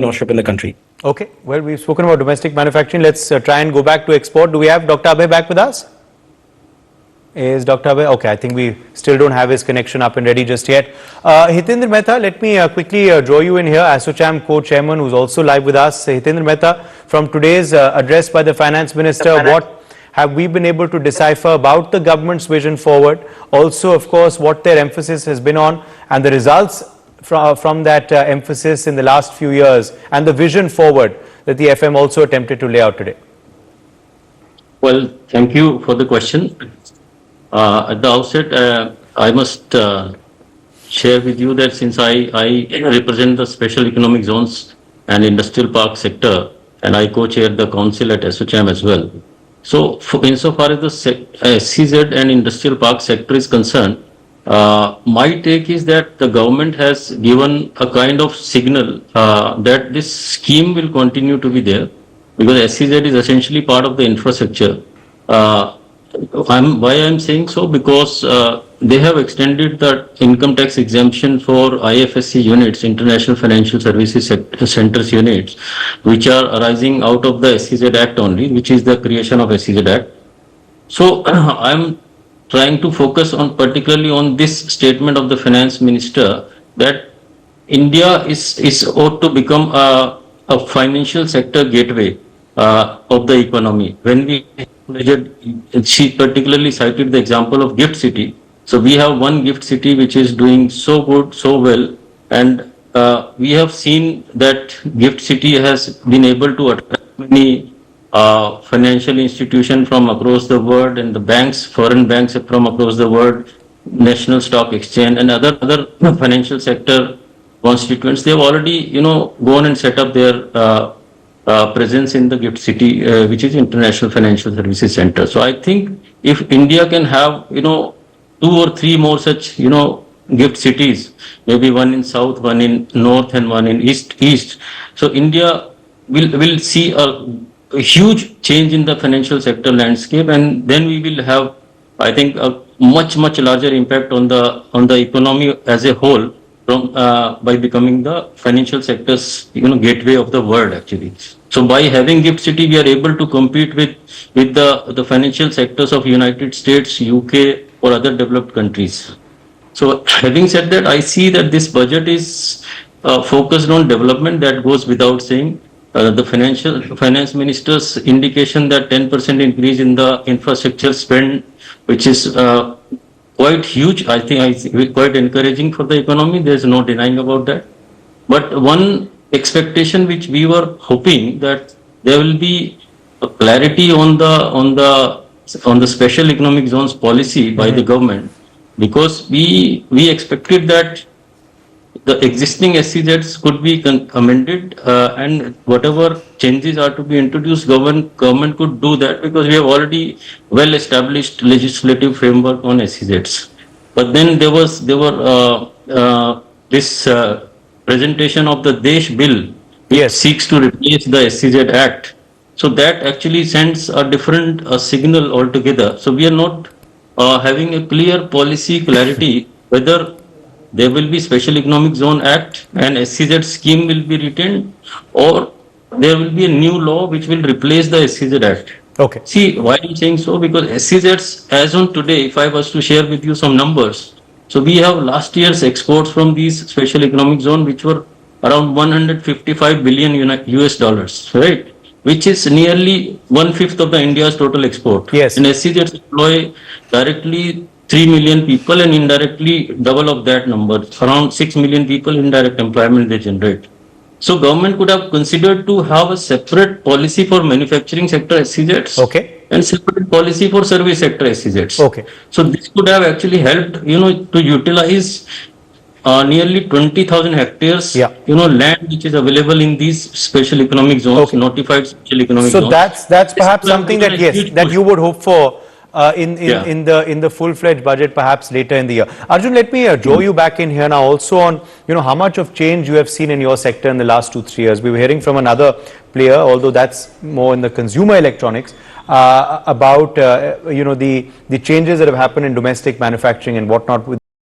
entrepreneurship in the country. Okay, well, we've spoken about domestic manufacturing. Let's try and go back to export. Do we have Dr. Abhay back with us? Is Dr. Abhay? Okay, I think we still don't have his connection up and ready just yet. Hitendra Mehta, let me quickly draw you in here. Assocham co-chairman who's also live with us. Hitendra Mehta, from today's address by the finance minister, what have we been able to decipher about the government's vision forward? Also, of course, what their emphasis has been on and the results from that emphasis in the last few years and the vision forward that the FM also attempted to lay out today. Well, thank you for the question. At the outset, I must share with you that since I represent the special economic zones and industrial park sector, and I co-chair the council at Assocham as well. So, insofar as the SEZ and industrial park sector is concerned, my take is that the government has given a kind of signal that this scheme will continue to be there, because SEZ is essentially part of the infrastructure. Why I'm saying so? Because they have extended the income tax exemption for IFSC units, International Financial Services Centers units, which are arising out of the SEZ Act only, which is the creation of SEZ Act. So I'm trying to focus on particularly on this statement of the finance minister that India is ought to become a financial sector gateway of the economy. When we measured, she particularly cited the example of Gift City. So we have one Gift City which is doing so good, so well, and we have seen that Gift City has been able to attract many financial institutions from across the world, and the banks, foreign banks from across the world, National Stock Exchange and other financial sector constituents. They have already, gone and set up their presence in the Gift City, which is International Financial Services Center. So I think if India can have, 2 or 3 more such, gift cities, maybe one in south, one in north, and one in east. So India will see a huge change in the financial sector landscape, and then we will have, I think, a much larger impact on the economy as a whole, from by becoming the financial sector's gateway of the world actually. So by having Gift City, we are able to compete with the financial sectors of United States, UK, or other developed countries. So having said that, I see that this budget is focused on development. That goes without saying. The finance minister's indication that 10% increase in the infrastructure spend, which is quite huge, I think quite encouraging for the economy. There is no denying about that. But one expectation which we were hoping that there will be a clarity on the special economic zones policy by the government, because we expected that the existing SEZs could be amended and whatever changes are to be introduced, government could do that, because we have already well established legislative framework on SEZs. But then there were this presentation of the Desh bill, which seeks to replace the SEZ Act. So that actually sends a different signal altogether. So we are not having a clear policy clarity whether there will be Special Economic Zone Act and SEZ scheme will be retained, or there will be a new law which will replace the SEZ Act. Okay. See, why I'm saying so? Because SEZs, as on today, if I was to share with you some numbers, so we have last year's exports from these Special Economic Zone, which were around 155 billion US dollars, right? Which is nearly 1/5 of the India's total export. Yes. And SEZs employ directly 3 million people and indirectly double of that number, around 6 million people indirect employment they generate. So government could have considered to have a separate policy for manufacturing sector SEZs, okay, and separate policy for service sector SEZs. Okay. So this could have actually helped, to utilize nearly 20,000 hectares, land which is available in these special economic zones, notified special economic zones. So that's perhaps something that that you would hope for in the full-fledged budget, perhaps later in the year. Arjun, let me draw you back in here now also on how much of change you have seen in your sector in the last 2-3 years. We were hearing from another player, although that's more in the consumer electronics, about the changes that have happened in domestic manufacturing and whatnot with